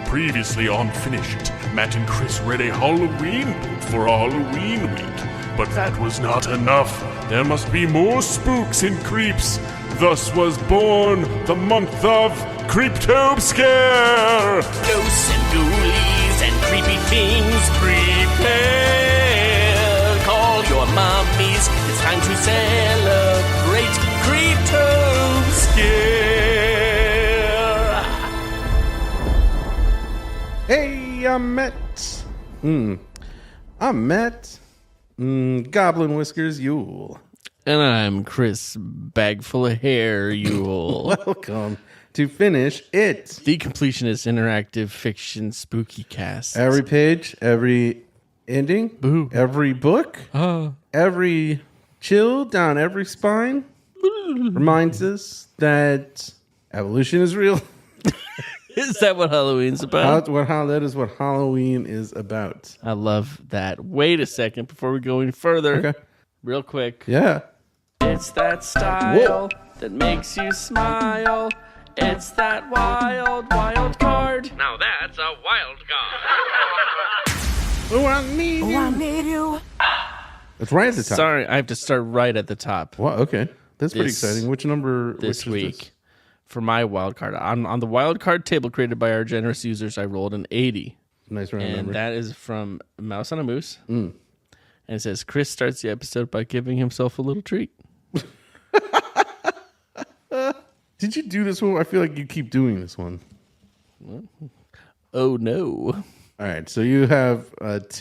Previously unfinished, Matt and Chris read a Halloween book for Halloween week. But that was not enough. There must be more spooks and creeps. Thus was born the month of Creeptobscare. Ghosts and ghoulies and creepy things, prepare. Call your mommies, it's time to celebrate Creeptobscare. Hey, I'm Matt. I'm Matt. Goblin Whiskers Yule. And I'm Chris, bag full of hair, Yule. Welcome to Finish It. The Completionist Interactive Fiction Spooky Cast. Every page, every ending, Boo. every book, every chill down every spine reminds us that evolution is real. Is that what Halloween's about? That is what Halloween is about. I love that. Wait a second before we go any further. Okay. Real quick. Yeah. It's that style that makes you smile. It's that wild, wild card. Now that's a wild card. Oh, I need you. It's right at the top. Sorry, I have to start right at the top. Well, okay. That's pretty This- exciting. Which number? This which is week. this? For my wild card. On the wild card table created by our generous users, I rolled an 80. Nice round And number. that is from Mouse on a Moose. And it says, Chris starts the episode by giving himself a little treat. Did you do this one? I feel like you keep doing this one. Oh, no. All right, so you have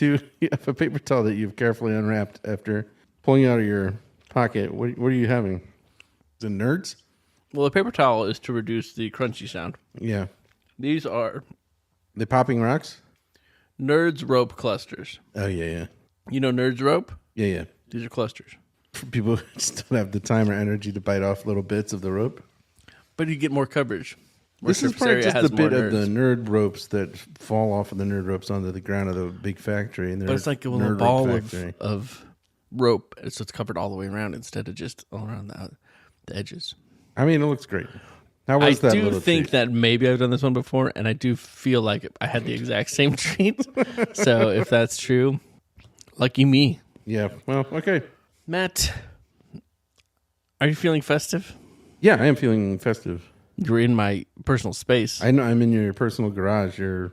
you have a paper towel that you've carefully unwrapped after pulling out of your pocket. What are you having? Is it Nerds? Well, the paper towel is to reduce the crunchy sound. Yeah. These are The Popping Rocks? Nerds rope clusters. Oh, yeah. You know Nerds rope? Yeah. These are clusters. For people who just don't have the time or energy to bite off little bits of the rope. But you get more coverage. More This is surface probably area just has the bit more of the nerds. nerd ropes that fall off of the nerd ropes onto the ground of the big factory. And But it's like a little ball of rope. So it's covered all the way around instead of just all around the edges. I mean, it looks great. How I was that do little think treat? that maybe I've done this one before, and I do feel like I had the exact same treat. So if that's true, lucky me. Yeah, well, okay. Matt, are you feeling festive? Yeah, I am feeling festive. You're in my personal space. I know I'm in your personal garage. You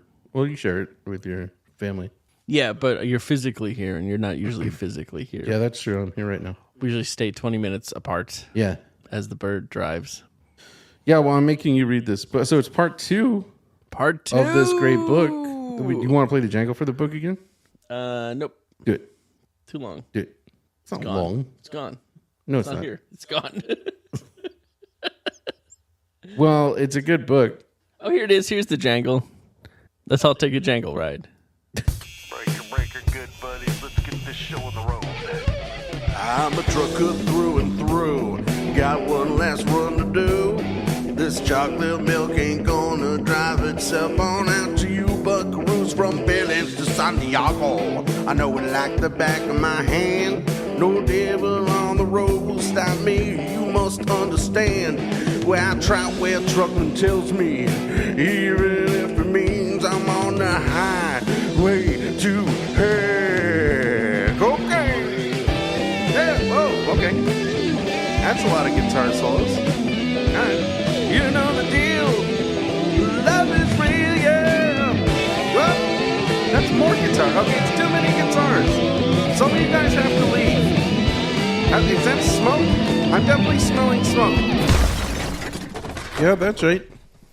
share it with your family. Yeah, but you're physically here, and you're not usually physically here. Yeah, that's true. I'm here right now. We usually stay 20 minutes apart Yeah. as the bird drives. Yeah, well, I'm making you read this. So it's part 2 Part 2 of this great book. You want to play the jangle for the book again? Nope. Do it. Too long. Do it. It's not Gone. long. It's gone. No, It's it's not not. here. It's gone. Well, it's a good book. Oh, here it is. Here's the jangle. Let's all take a jangle ride. Breaker, good buddies, let's get this show on the road. I'm a trucker through and through, got one last run to do. This chocolate milk ain't gonna drive itself on out to you buckaroos from Billings to Santiago. I know it like the back of my hand. No devil on the road will stop me, you must understand. Where I try where truckin tells me, even if it means I'm on the highway to heck. Okay. Yeah, oh, okay. That's a lot of guitar solos. All right. You know the deal. Love is real, yeah. Well, that's more guitar. Okay, it's too many guitars. Some of you guys have to leave. Is that smoke? I'm definitely smelling smoke. Yeah, that's right.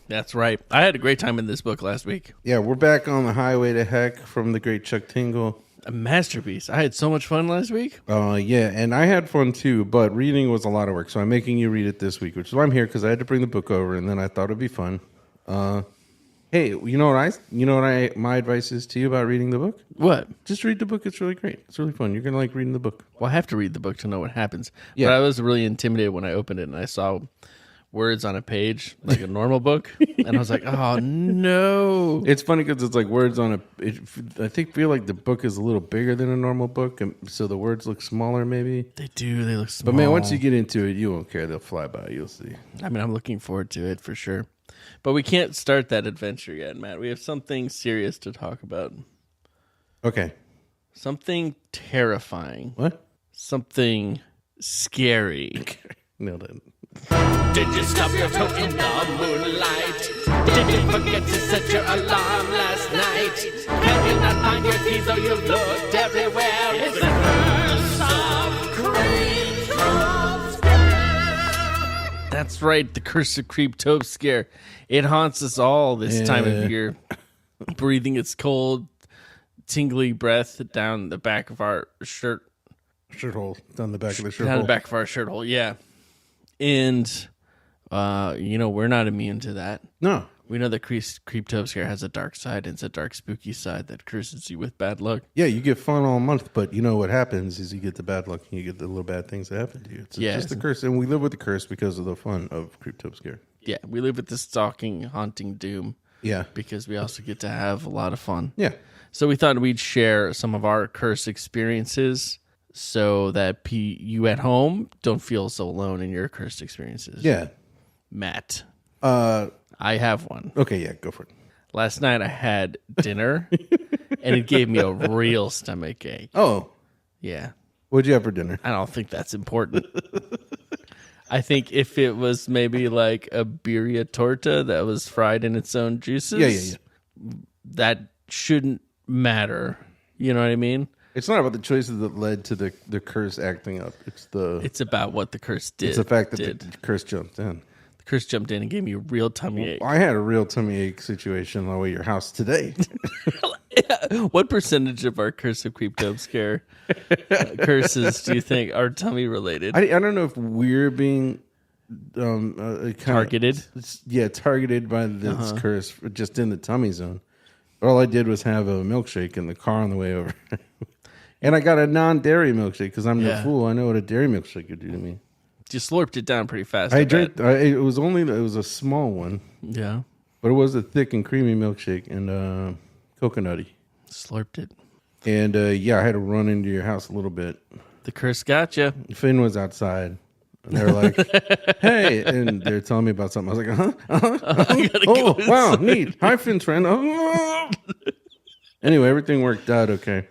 That's right. I had a great time in this book last week. Yeah, we're back on the highway to heck from the great Chuck Tingle. A masterpiece. I had so much fun last week. Yeah, and I had fun too, but reading was a lot of work, so I'm making you read it this week, which is why I'm here, because I had to bring the book over, and then I thought it'd be fun. Hey, you know what my advice is to you about reading the book? What? Just read the book. It's really great. It's really fun. You're gonna like reading the book. Well, I have to read the book to know what happens. Yeah. But I was really intimidated when I opened it and I saw words on a page like a normal book, and I was like, "Oh no!" It's funny because it's like words on a. I feel like the book is a little bigger than a normal book, and so the words look smaller, maybe. They do. They look small. But man, once you get into it, you won't care. They'll fly by. You'll see. I mean, I'm looking forward to it for sure. But we can't start that adventure yet, Matt. We have something serious to talk about. Okay. Something terrifying. What? Something scary. Nailed it. Did you stop your toe in the moonlight? Did you forget to set your alarm last night? Can you not find your keys though you've looked everywhere? It's the Curse of Creeptobscare. That's right, the Curse of Creeptobscare. It haunts us all this time of year. Breathing its cold, tingly breath down the back of our shirt. Shirt hole. Down the back of the shirt Down hole. the back of our shirt hole, yeah. And, we're not immune to that. No. We know that Creeptobscare has a dark side, and it's a dark, spooky side that curses you with bad luck. Yeah, you get fun all month, but you know what happens is you get the bad luck and you get the little bad things that happen to you. It's just the curse, and we live with the curse because of the fun of Creeptobscare. Yeah, we live with the stalking, haunting doom. Yeah. Because we also get to have a lot of fun. Yeah. So we thought we'd share some of our curse experiences so that you at home don't feel so alone in your cursed experiences. Yeah. Matt, I have one. Okay, yeah, go for it. Last night I had dinner, and it gave me a real stomach ache. Oh. Yeah. What'd you have for dinner? I don't think that's important. I think if it was maybe like a birria torta that was fried in its own juices, that shouldn't matter. You know what I mean? It's not about the choices that led to the curse acting up. It's about what the curse did. It's the fact that the curse jumped in. The curse jumped in and gave me a real tummy ache. I had a real tummy ache situation on the way to your house today. What percentage of our Curse of Creeptobscare curses do you think are tummy related? I don't know if we're being targeted. Targeted by this curse just in the tummy zone. All I did was have a milkshake in the car on the way over. And I got a non-dairy milkshake because I'm the fool. I know what a dairy milkshake could do to me. You slurped it down pretty fast. I drank. It was a small one. Yeah, but it was a thick and creamy milkshake and coconutty. Slurped it. And I had to run into your house a little bit. The curse gotcha. Finn was outside. And they were like, "Hey," and they're telling me about something. I was like, "Oh, wow, neat. Hi, Finn's friend." Oh. Anyway, everything worked out okay.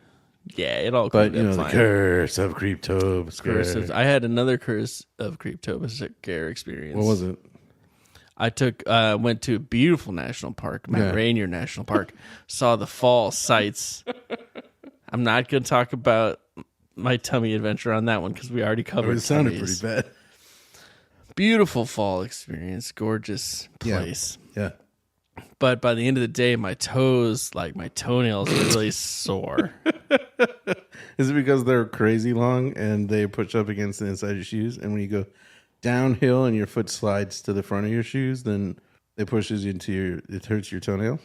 Yeah, it all came out fine. The Curse of Creeptobscare. I had another Curse of Creeptobscare experience. What was it? I went to a beautiful national park, Mount Rainier National Park, saw the fall sights. I'm not going to talk about my tummy adventure on that one because we already covered it. It sounded pretty bad. Beautiful fall experience, gorgeous place. Yeah. But by the end of the day, my toes, like my toenails, were really sore. Is it because they're crazy long and they push up against the inside of your shoes? And when you go downhill and your foot slides to the front of your shoes, then it pushes you it hurts your toenail?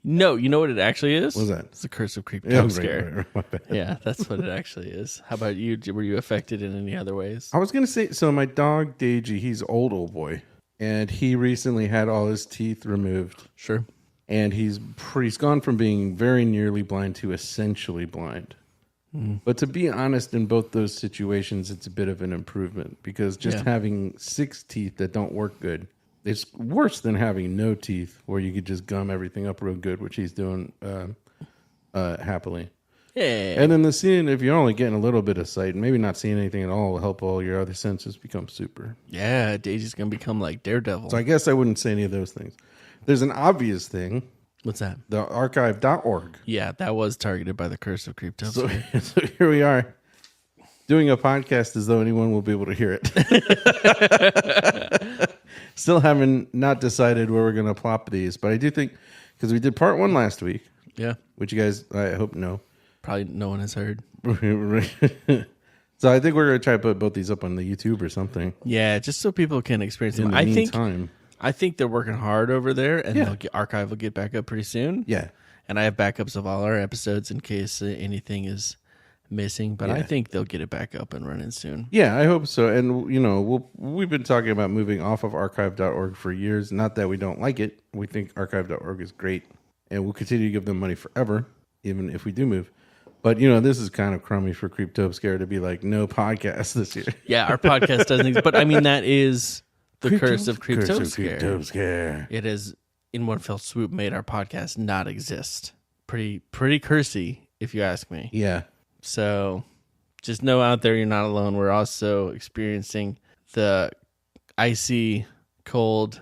No, you know what it actually is? What's that? It's the Curse of Creeptobscare. Right. My bad. Yeah, that's what it actually is. How about you? Were you affected in any other ways? I was going to say, so my dog, Deji, he's old boy. And he recently had all his teeth removed. Sure. And he's gone from being very nearly blind to essentially blind. Mm. But to be honest, in both those situations, it's a bit of an improvement. Because just having 6 teeth that don't work good, it's worse than having no teeth where you could just gum everything up real good, which he's doing happily. Yeah. And then the seeing, if you're only getting a little bit of sight, maybe not seeing anything at all, will help all your other senses become super. Yeah, Daisy's going to become like Daredevil. So I guess I wouldn't say any of those things. There's an obvious thing. What's that? The archive.org. Yeah, that was targeted by the Curse of Creeptobscare. So here we are doing a podcast as though anyone will be able to hear it. Still haven't not decided where we're going to plop these, but I do think, because we did part 1 last week. Yeah. Which you guys, I hope, know. Probably no one has heard. So I think we're going to try to put both these up on the YouTube or something. Yeah, just so people can experience them. I think they're working hard over there, and Archive will get back up pretty soon. Yeah. And I have backups of all our episodes in case anything is missing, but I think they'll get it back up and running soon. Yeah, I hope so. And, we've been talking about moving off of archive.org for years. Not that we don't like it. We think archive.org is great, and we'll continue to give them money forever, even if we do move. But, this is kind of crummy for Creeptobscare to be like, no podcast this year. Yeah, our podcast doesn't exist. But, I mean, that is The Curse of Creeptobscare. Creeptobscare. It has, in one fell swoop, made our podcast not exist. Pretty cursey, if you ask me. Yeah. So just know out there you're not alone. We're also experiencing the icy, cold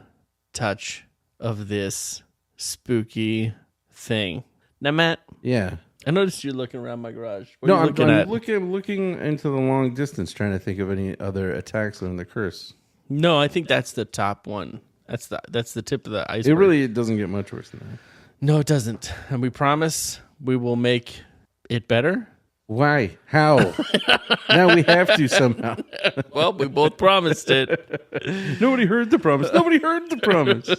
touch of this spooky thing. Now, Matt. Yeah. I noticed you're looking around my garage. No, I'm looking into the long distance, trying to think of any other attacks on the curse. No, I think that's the top one. That's the tip of the iceberg. It really doesn't get much worse than that. No, it doesn't. And we promise we will make it better. Why? How? Now we have to somehow. Well, we both promised it. Nobody heard the promise. Nobody heard the promise.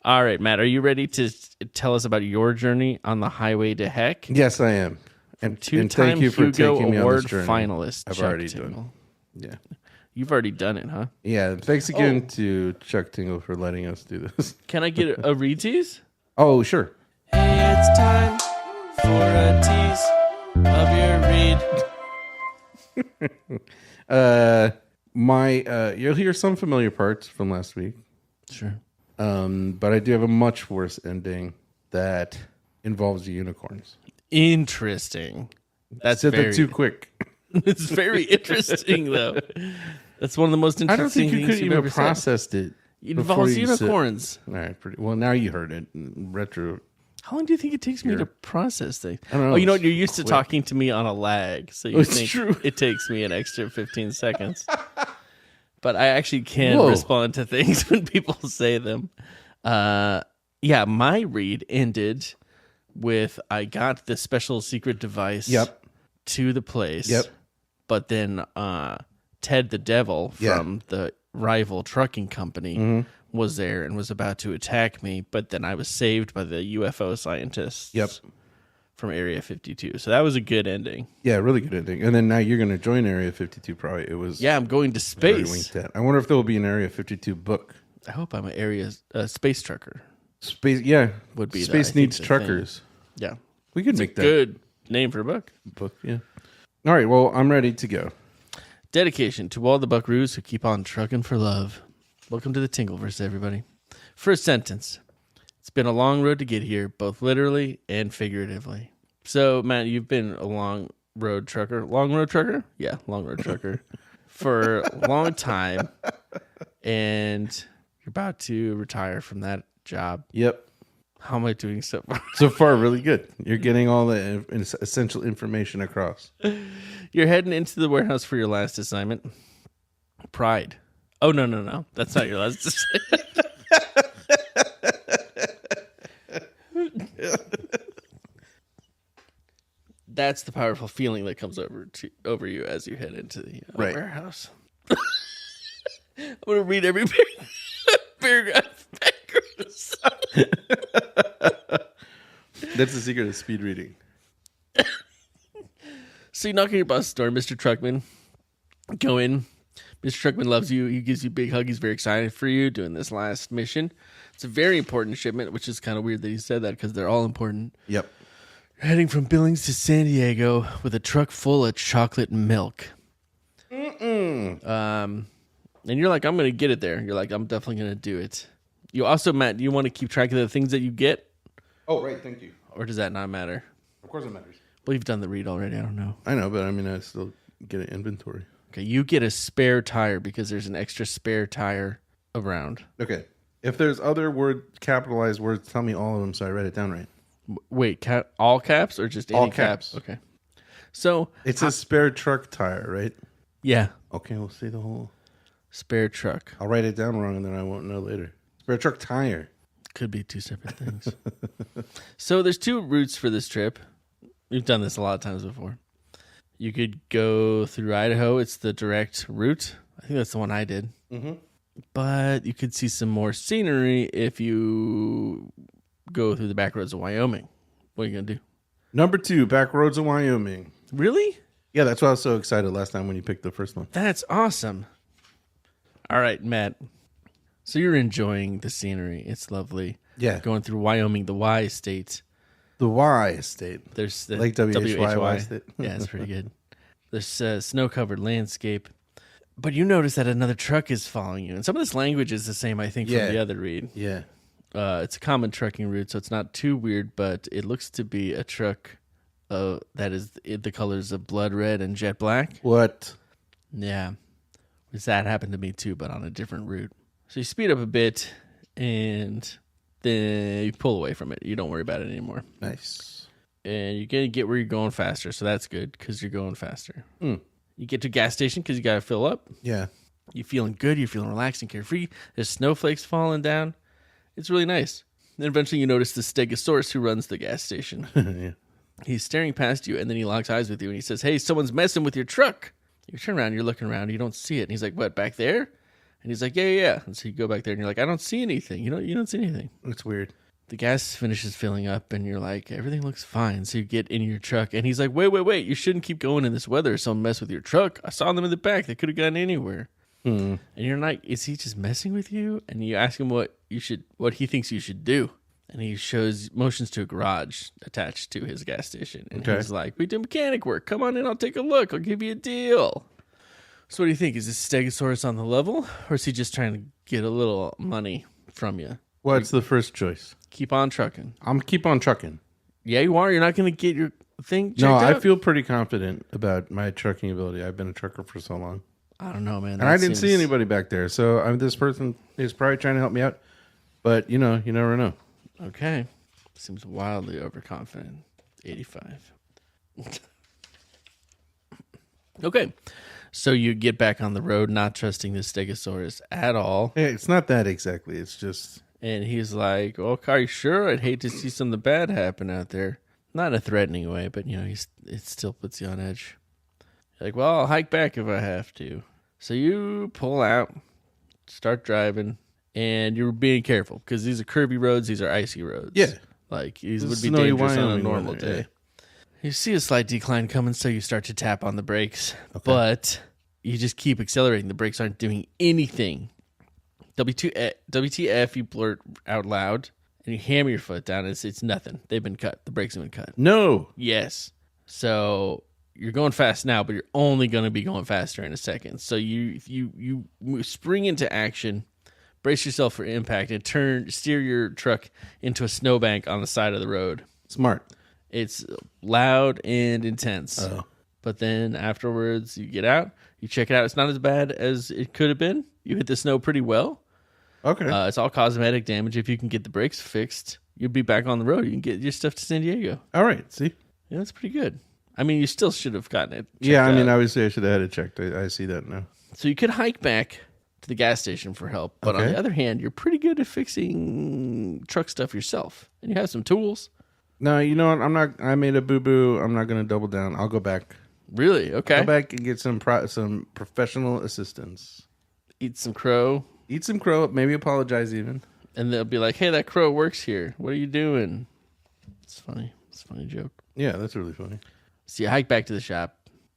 All right, Matt, are you ready to tell us about your journey on the highway to heck? Yes, I am. And Two-time thank you for Hugo taking me on Award this journey. finalist. I've Chuck already Tingle. done. Yeah. You've already done it, huh? Yeah. Thanks again to Chuck Tingle for letting us do this. Can I get a re-tease? Oh, sure. Hey, it's time for a tease of your read. You'll hear some familiar parts from last week. Sure. But I do have a much worse ending that involves the unicorns. Interesting. That's Said very, that too quick. It's very interesting, though. That's one of the most I don't interesting think you things could you've even ever said. processed it. It before involves you said- unicorns. All right, pretty well. Now you heard it. Retro. How long do you think it takes me to process things? I don't know. Oh, you know what? It's You're used to quick. talking to me on a lag, so you It's think true. it takes me an extra 15 seconds. But I actually can Whoa. respond to things when people say them. Yeah, my read ended with I got the special secret device Yep. to the place. Yep. But then Ted the Devil Yeah. from the rival trucking company was there and was about to attack me, but then I was saved by the UFO scientists Yep. from Area 52. So that was a good ending. Yeah, really good ending. And then now you're going to join Area 52. Probably it was. Yeah, I'm going to very space. winked at. I wonder if there will be an Area 52 book. I hope I'm an area space trucker. Space. Yeah, Would be the- I Space think, needs the truckers. Yeah. We could make that Good name for a book. book. Yeah. All right. Well, I'm ready to go. Dedication to all the buckaroos who keep on trucking for love. Welcome to the Tingleverse, everybody. First sentence. It's been a long road to get here, both literally and figuratively. So, Matt, you've been a long road trucker. Long road trucker? Yeah, long road trucker. For a long time. And you're about to retire from that job. Yep. How am I doing so far? So far, really good. You're getting all the essential information across. You're heading into the warehouse for your last assignment. Pride. Oh, no. That's not your last assignment. That's the powerful feeling that comes over you as you head into the Right. warehouse. I'm going to read every paragraph backwards. That's the secret of speed reading. So you knock on your boss's door, Mr. Truckman. Go in. Mr. Truckman loves you. He gives you a big hug. He's very excited for you doing this last mission. It's a very important shipment, which is kind of weird that he said that because they're all important. Yep. You're heading from Billings to San Diego with a truck full of chocolate milk. And you're like, I'm going to get it there. You're like, I'm definitely going to do it. You also, Matt, do you want to keep track of the things that you get? Oh, right. Thank you. Or does that not matter? Of course it matters. Well, you've done the read already. I don't know. I know, but I mean, I still get an inventory. Okay, you get a spare tire because there's an extra spare tire around. Okay. If there's other capitalized words, tell me all of them so I write it down right. Wait, all caps or just any All caps. Okay. So, It says spare truck tire, right? yeah, Okay, we'll see the whole. spare truck. I'll write it down wrong and then I won't know later. Spare truck tire. Could be two separate things. So there's two routes for this trip. We've done this a lot of times before. You could go through Idaho. It's the direct route. I think that's the one I did. Mm-hmm. But you could see some more scenery if you go through the back roads of Wyoming. What are you going to do? Number 2, back roads of Wyoming. Really? Yeah, that's why I was so excited last time when you picked the first one. That's awesome. All right, Matt. So you're enjoying the scenery. It's lovely. Yeah. Going through Wyoming, the Y state. The Y state. There's the Like WHY state. Yeah, it's pretty good. There's snow-covered landscape. But you notice that another truck is following you. And some of this language is the same, I think, from the other read. Yeah. It's a common trucking route, so it's not too weird, but it looks to be a truck that is the colors of blood red and jet black. What? Yeah. That happened to me too, but on a different route. So you speed up a bit, and then you pull away from it. You don't worry about it anymore. Nice. And you're going to get where you're going faster, so that's good because you're going faster. You get to a gas station because you got to fill up. Yeah. You're feeling good. You're feeling relaxed and carefree. There's snowflakes falling down. It's really nice. Then eventually you notice the Stegosaurus who runs the gas station. Yeah. He's staring past you, and then he locks eyes with you, and he says, "Hey, someone's messing with your truck." You turn around, you're looking around, you don't see it. And he's like, "What, back there?" And he's like, yeah. And so you go back there, and you're like, "I don't see anything." You don't see anything. That's weird. The gas finishes filling up, and you're like, everything looks fine. So you get in your truck, and he's like, wait. You shouldn't keep going in this weather. Someone mess with your truck. I saw them in the back. They could have gone anywhere. And you're like, is he just messing with you? And you ask him what he thinks you should do. And he motions to a garage attached to his gas station. And he's like, "We do mechanic work. Come on in. I'll take a look. I'll give you a deal." So what do you think? Is this Stegosaurus on the level? Or is he just trying to get a little money from you? What's the first choice? Keep on trucking. I'm keep on trucking. Yeah, you are. You're not going to get your thing checked No, out? I feel pretty confident about my trucking ability. I've been a trucker for so long. I don't know, man. And I didn't see anybody back there. So this person is probably trying to help me out. But, you never know. Okay. Seems wildly overconfident. 85. Okay. So you get back on the road, not trusting the Stegosaurus at all. Hey, it's not that exactly. It's just... And he's like, "Oh, are you sure? I'd hate to see something bad happen out there." Not in a threatening way, but, it still puts you on edge. You're like, "Well, I'll hike back if I have to." So you pull out, start driving, and you're being careful because these are curvy roads. These are icy roads. Yeah. Like, these would be Snowy dangerous on a Wyoming normal weather, day. yeah. You see a slight decline coming, so you start to tap on the brakes. Okay. But you just keep accelerating. The brakes aren't doing anything. WTF, you blurt out loud, and you hammer your foot down. It's nothing. They've been cut. The brakes have been cut. No. Yes. So you're going fast now, but you're only going to be going faster in a second. So you spring into action, brace yourself for impact, and steer your truck into a snowbank on the side of the road. Smart. It's loud and intense. Oh. But then afterwards, you get out, you check it out. It's not as bad as it could have been. You hit the snow pretty well. Okay. It's all cosmetic damage. If you can get the brakes fixed, you'll be back on the road. You can get your stuff to San Diego. All right. See? Yeah, that's pretty good. I mean, you still should have gotten it checked Yeah, I mean, out. obviously I should have had it checked. I see that now. So you could hike back to the gas station for help. But on the other hand, you're pretty good at fixing truck stuff yourself. And you have some tools. No, you know what? I made a boo-boo. I'm not going to double down. I'll go back. Really? Okay. Go back and get some professional assistance. Eat some crow. Eat some crow. Maybe apologize even. And they'll be like, "Hey, that crow works here. What are you doing?" It's funny. It's a funny joke. Yeah, that's really funny. So you hike back to the shop,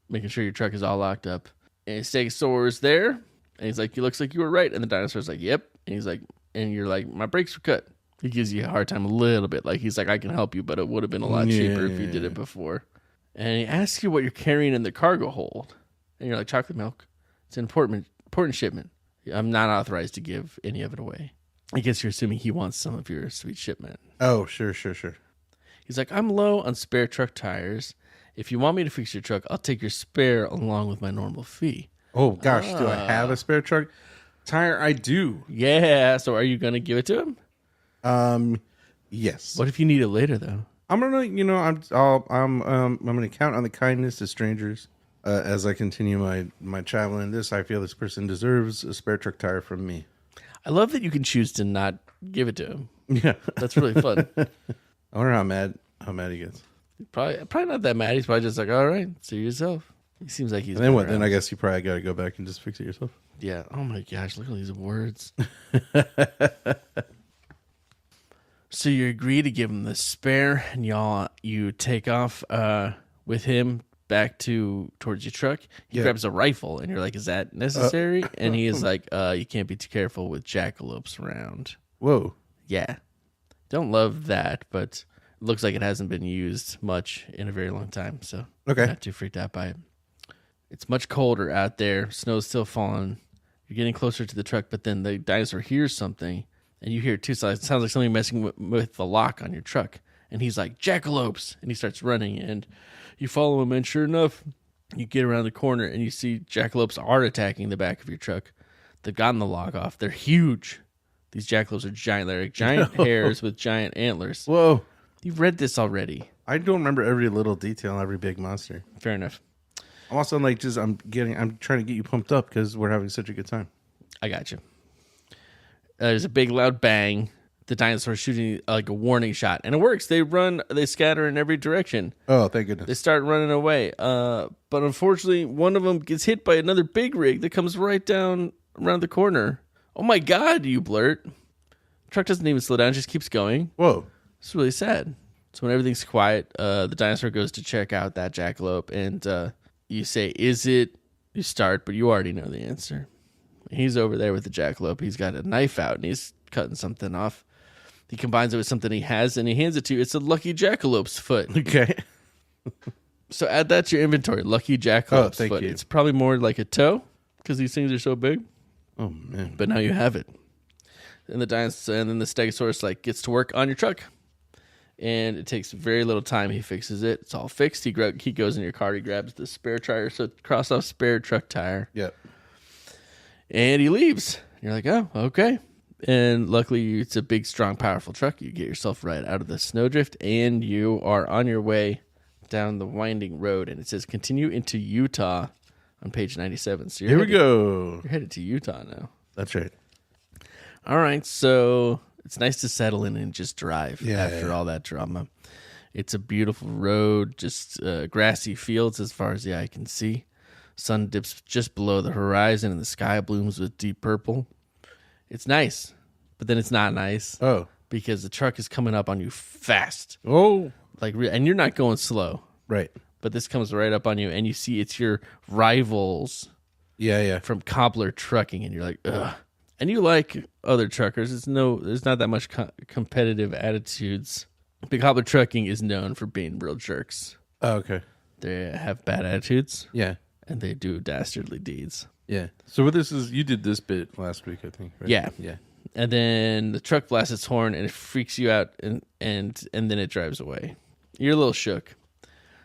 making sure your truck is all locked up. And Stegosaurus there. And he's like, "It looks like you were right." And the dinosaur's like, "Yep." And he's like, and you're like, "My brakes were cut." He gives you a hard time a little bit. Like, he's like, "I can help you, but it would have been a lot cheaper if you did it before." And he asks you what you're carrying in the cargo hold. And you're like, "Chocolate milk. It's an important shipment. I'm not authorized to give any of it away." I guess you're assuming he wants some of your sweet shipment. Oh, sure. He's like, "I'm low on spare truck tires. If you want me to fix your truck, I'll take your spare along with my normal fee." Oh, gosh. Do I have a spare truck tire? I do. Yeah. So are you going to give it to him? Yes. What if you need it later, though? I'm gonna, I'm gonna count on the kindness of strangers as I continue my travel in this. I feel this person deserves a spare truck tire from me. I love that you can choose to not give it to him. Yeah, That's really fun. I wonder how mad he gets. Probably not that mad. He's probably just like, "All right, see yourself." He seems like he's. And then what? been Then I around. guess you probably got to go back and just fix it yourself. Yeah. Oh my gosh! Look at these words. So you agree to give him the spare, and you take off with him back towards your truck. He grabs a rifle, and you're like, "Is that necessary?" And he is like, "You can't be too careful with jackalopes around." Whoa. Yeah, don't love that, but it looks like it hasn't been used much in a very long time, so Okay. not too freaked out by it. It's much colder out there. Snow's still falling. You're getting closer to the truck, but then the dinosaur hears something, and you hear it too. So it sounds like something messing with the lock on your truck. And he's like, jackalopes! And he starts running, and you follow him, and sure enough, you get around the corner, and you see jackalopes are attacking the back of your truck. They've gotten the lock off. They're huge. These jackalopes are giant. They're like giant hares with giant antlers. Whoa. You've read this already. I don't remember every little detail, every big monster. Fair enough. I'm also like, I'm trying to get you pumped up because we're having such a good time. I got you. There's a big loud bang. The dinosaur's shooting like a warning shot, and it works. They scatter in every direction. Oh, thank goodness. They start running away. But unfortunately, one of them gets hit by another big rig that comes right down around the corner. Oh my God, you blurt. The truck doesn't even slow down, just keeps going. Whoa. It's really sad. So when everything's quiet, the dinosaur goes to check out that jackalope, and you say, is it? You start, but you already know the answer. He's over there with the jackalope. He's got a knife out, and he's cutting something off. He combines it with something he has, and he hands it to you. It's a lucky jackalope's foot. Okay. So add that to your inventory. Lucky jackalope's thank foot. you. It's probably more like a toe, because these things are so big. Oh, man. But now you have it. And then the Stegosaurus gets to work on your truck. And it takes very little time. He fixes it. It's all fixed. He goes in your car. He grabs the spare tire. So cross off spare truck tire. Yep. And he leaves. You're like, oh, okay. And luckily, it's a big, strong, powerful truck. You get yourself right out of the snowdrift. And you are on your way down the winding road. And it says continue into Utah on page 97. So Here we go. You're headed to Utah now. That's right. All right. So it's nice to settle in and just drive after Yeah. all that drama. It's a beautiful road, just grassy fields as far as the eye can see. Sun dips just below the horizon and the sky blooms with deep purple. It's nice, but then it's not nice. Oh. Because the truck is coming up on you fast. Oh. And you're not going slow. Right. But this comes right up on you, and you see it's your rivals Yeah. from Cobbler Trucking, and you're like, ugh. And you like other truckers. There's not that much competitive attitudes. But Cobbler Trucking is known for being real jerks. Oh, okay. They have bad attitudes, Yeah. and they do dastardly deeds. Yeah. So what this is, you did this bit last week, I think, right? Yeah. Yeah. And then the truck blasts its horn, and it freaks you out, and then it drives away. You're a little shook.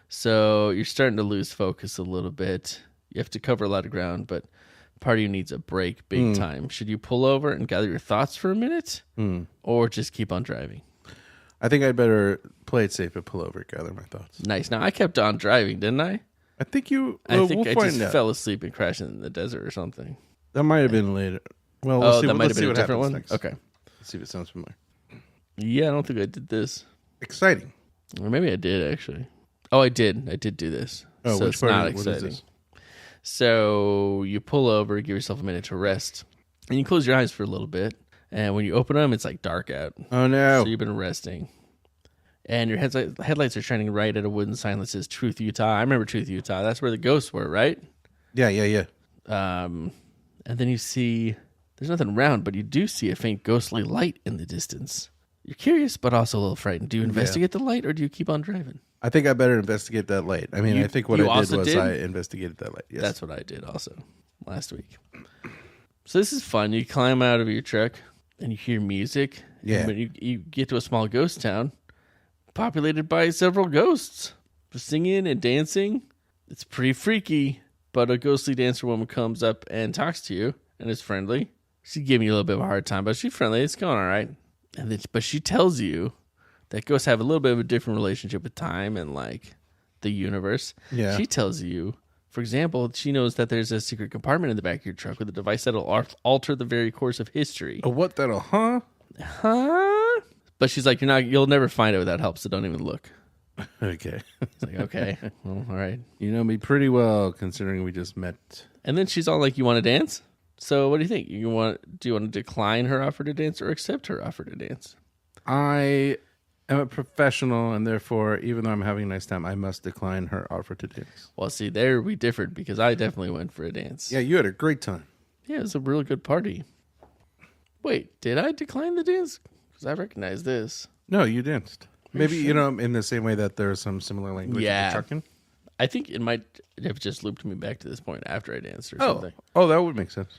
So you're starting to lose focus a little bit. You have to cover a lot of ground, but part of you needs a break big time. Should you pull over and gather your thoughts for a minute, or just keep on driving? I think I'd better play it safe and pull over, gather my thoughts. Nice. Now, I kept on driving, didn't I? I think you... I Well, think we'll I find just out. fell asleep and crashed in the desert or something. That might have been later. Well, we'll see. That might Let's have see been a what different happens one? next. Okay. Let's see if it sounds familiar. Yeah, I don't think I did this. Exciting. Or maybe I did, actually. Oh, I did. I did do this. Oh, so which it's part not of it? What is exciting. this? So you pull over, give yourself a minute to rest, and you close your eyes for a little bit. And when you open them, it's like dark out. Oh, no. So you've been resting. And your headlights are shining right at a wooden sign that says Truth, Utah. I remember Truth, Utah. That's where the ghosts were, right? Yeah. And then you see, there's nothing around, but you do see a faint ghostly light in the distance. You're curious, but also a little frightened. Do you investigate the light, or do you keep on driving? I think I better investigate that light. I mean, I think what you I did also was did? I investigated that light. Yes. That's what I did also last week. So this is fun. You climb out of your truck, and you hear music. Yeah. And when you get to a small ghost town, populated by several ghosts, singing and dancing. It's pretty freaky, but a ghostly dancer woman comes up and talks to you and is friendly. She's giving you a little bit of a hard time, but she's friendly. It's going all right. But she tells you that ghosts have a little bit of a different relationship with time and the universe. Yeah. She tells you, for example, she knows that there's a secret compartment in the back of your truck with a device that'll alter the very course of history. Oh, what that'll, huh? Huh? But she's like, you'll never find it without help, so don't even look. Okay. It's like, okay, well, all right. You know me pretty well, considering we just met. And then she's all like, you want to dance? So what do you think? Do you want to decline her offer to dance or accept her offer to dance? I am a professional, and therefore, even though I'm having a nice time, I must decline her offer to dance. Well, see, there we differed because I definitely went for a dance. Yeah, you had a great time. Yeah, it was a really good party. Wait, did I decline the dance? Because I recognize this. No, you danced. Maybe, in the same way that there's some similar language Yeah. with trucking. I think it might have just looped me back to this point after I'd answered something. Oh, that would make sense.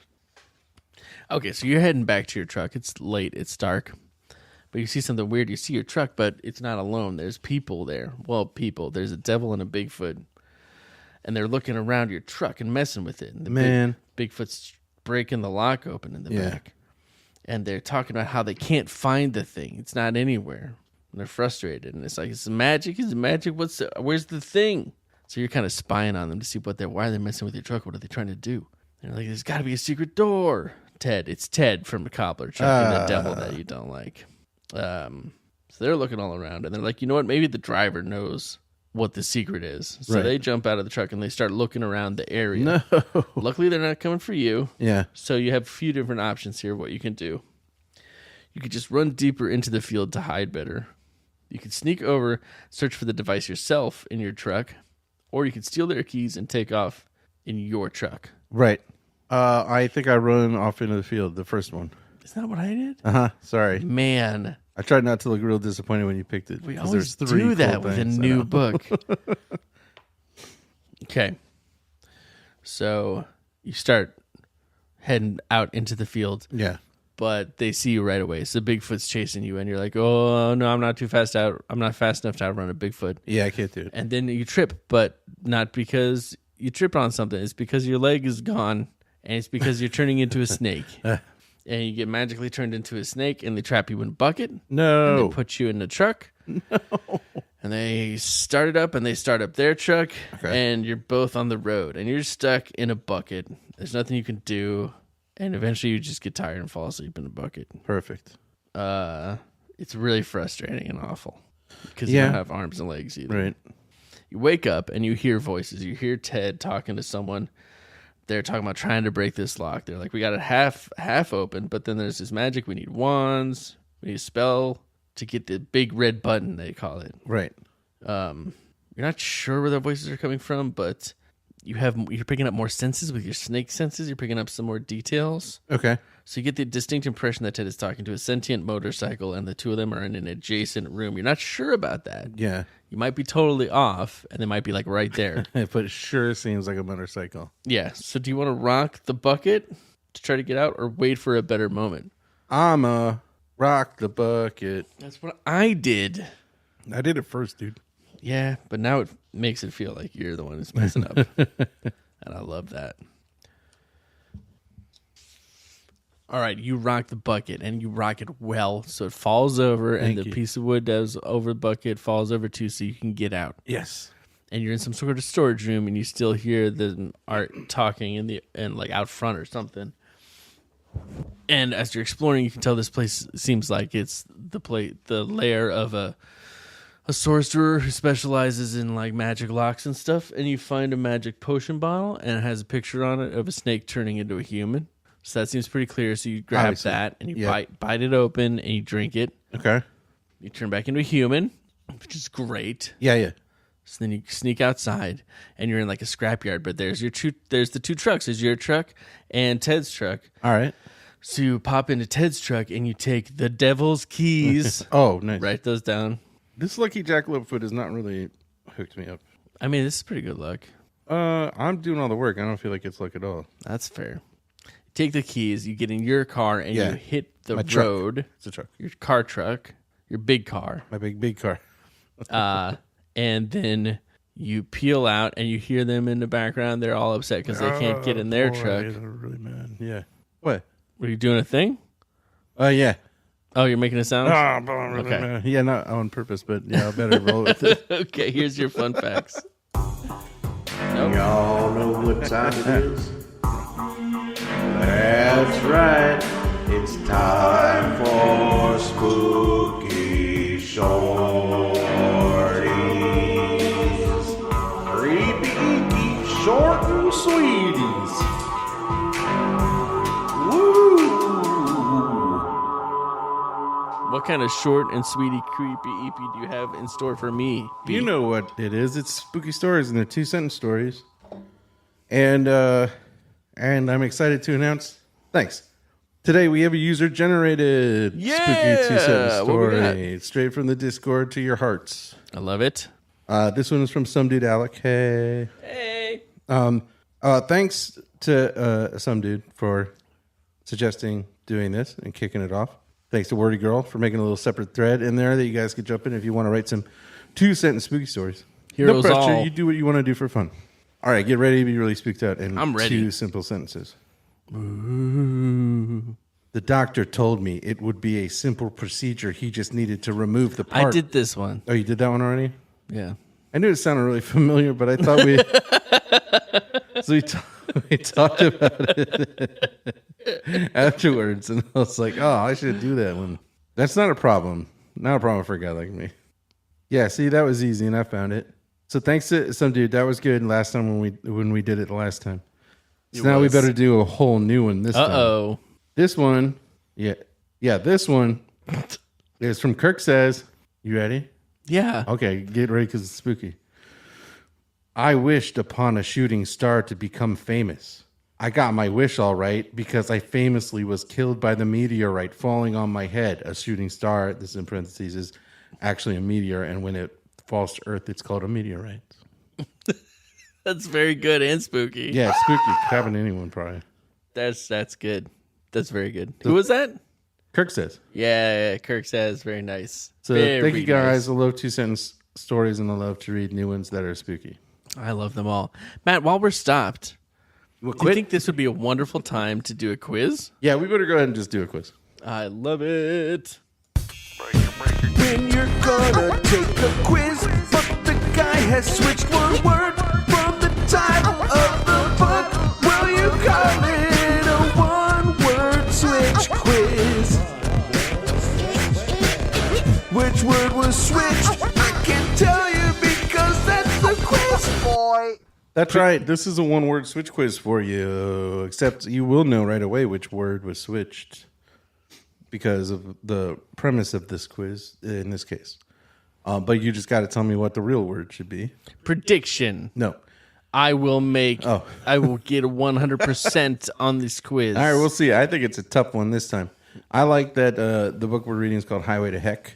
Okay, so you're heading back to your truck. It's late. It's dark. But you see something weird. You see your truck, but it's not alone. There's people there. Well, people. There's a devil and a Bigfoot. And they're looking around your truck and messing with it. And the Bigfoot's breaking the lock open in the back. And they're talking about how they can't find the thing. It's not anywhere. And they're frustrated. And it's like, is it magic? Is it magic? Where's the thing? So you're kind of spying on them to see why are they messing with your truck? What are they trying to do? And they're like, there's got to be a secret door. It's Ted from the cobbler truck and the devil that you don't like. So they're looking all around. And they're like, you know what? Maybe the driver knows what the secret is. So they jump out of the truck and they start looking around the area. No. Luckily, they're not coming for you. Yeah. So you have a few different options here, what you can do. You could just run deeper into the field to hide better. You could sneak over, search for the device yourself in your truck, or you could steal their keys and take off in your truck. Right. I think I run off into the field, the first one. Is that what I did? Sorry. Man. I tried not to look real disappointed when you picked it. We always do that with a new book. Okay. So you start heading out into the field. Yeah. But they see you right away. So Bigfoot's chasing you, and you're like, oh, no, I'm not too fast out. I'm not fast enough to outrun a Bigfoot. Yeah, I can't do it. And then you trip, but not because you trip on something. It's because your leg is gone, and it's because you're turning into a snake. And you get magically turned into a snake, and they trap you in a bucket. No. And they put you in the truck. No. And they start it up, and they start up their truck, and you're both on the road, and you're stuck in a bucket. There's nothing you can do, and eventually you just get tired and fall asleep in the bucket. Perfect. It's really frustrating and awful because you don't have arms and legs either. Right. You wake up, and you hear voices. You hear Ted talking to someone. They're talking about trying to break this lock. They're like, we got it half open, but then there's this magic. We need wands. We need a spell to get the big red button, they call it. Right. You're not sure where the voices are coming from, but you're picking up more senses with your snake senses. You're picking up some more details. Okay. So you get the distinct impression that Ted is talking to a sentient motorcycle, and the two of them are in an adjacent room. You're not sure about that. Yeah. You might be totally off, and they might be like right there. But it sure seems like a motorcycle. Yeah. So do you want to rock the bucket to try to get out, or wait for a better moment? I'ma rock the bucket. That's what I did. I did it first, dude. Yeah, but now it makes it feel like you're the one who's messing up. And I love that. All right, you rock the bucket, and you rock it well, so it falls over, and the piece of wood that's over the bucket falls over too, so you can get out. Yes. And you're in some sort of storage room, and you still hear the art talking and like out front or something. And as you're exploring, you can tell this place seems like it's the lair of a sorcerer who specializes in like magic locks and stuff. And you find a magic potion bottle, and it has a picture on it of a snake turning into a human. So that seems pretty clear. So you grab that, and you bite it open, and you drink it. Okay. You turn back into a human, which is great. Yeah, yeah. So then you sneak outside, and you're in like a scrapyard. But there's the two trucks. There's your truck and Ted's truck. All right. So you pop into Ted's truck, and you take the devil's keys. Oh, nice. Write those down. This lucky jackalope foot has not really hooked me up. I mean, this is pretty good luck. I'm doing all the work. I don't feel like it's luck at all. That's fair. Take the keys, you get in your car, and you hit the road. Truck. It's a truck. Your car truck. Your big car. My big car. And then you peel out, and you hear them in the background. They're all upset because they can't get in their truck. They're really mad. Yeah. What? Were you doing a thing? Yeah. Oh, you're making a sound? Really mad. Yeah, not on purpose, but yeah, I better roll with it. Okay, here's your fun facts. Nope. Y'all know what time it is? That's right. It's time for Spooky Shorties. Creepy, short and sweeties. Woo! What kind of short and sweetie creepy EP do you have in store for me, B? You know what it is. It's spooky stories, and they're 2-sentence stories. And I'm excited to announce, thanks. Today we have a user-generated spooky 2-sentence story. Straight from the Discord to your hearts. I love it. This one is from some dude, Alec. Hey. Hey. Thanks to some dude for suggesting doing this and kicking it off. Thanks to Wordy Girl for making a little separate thread in there that you guys could jump in if you want to write some 2-sentence spooky stories. Heroes no pressure. all. You do what you want to do for fun. All right, get ready to be really spooked out in I'm ready. 2 simple sentences. Ooh. The doctor told me it would be a simple procedure. He just needed to remove the part. I did this one. Oh, you did that one already? Yeah. I knew it sounded really familiar, but I thought we... So we talked about it afterwards, and I was like, oh, I should do that one. That's not a problem. Not a problem for a guy like me. Yeah, see, that was easy, and I found it. So thanks to some dude. That was good last time when we did it the last time. So now we better do a whole new one this time. Uh-oh. This one, this one is from Kirk Says. You ready? Yeah. Okay, get ready because it's spooky. I wished upon a shooting star to become famous. I got my wish all right because I famously was killed by the meteorite falling on my head. A shooting star, this is in parentheses, is actually a meteor, and when it falls to Earth, it's called a meteorite. That's very good and spooky. Yeah, it's spooky. Could happen to anyone, probably. That's good. That's very good. Who was that? Kirk Says. Yeah, Kirk Says. Very nice. So very thank you guys. nice. I love 2-sentence stories, and I love to read new ones that are spooky. I love them all. Matt, while we're stopped, We'll do you quit? think this would be a wonderful time to do a quiz? Yeah, we better go ahead and just do a quiz. I love it. When you're gonna take a quiz, but the guy has switched one word from the title of the book. Will you call it a one-word switch quiz? Which word was switched? I can't tell you because that's the quiz, boy. That's right. This is a one-word switch quiz for you, except you will know right away which word was switched because of the premise of this quiz in this case. But you just got to tell me what the real word should be. Prediction. No. I will make. Oh. I will get a 100% on this quiz. All right, we'll see. I think it's a tough one this time. I like that the book we're reading is called Highway to Heck.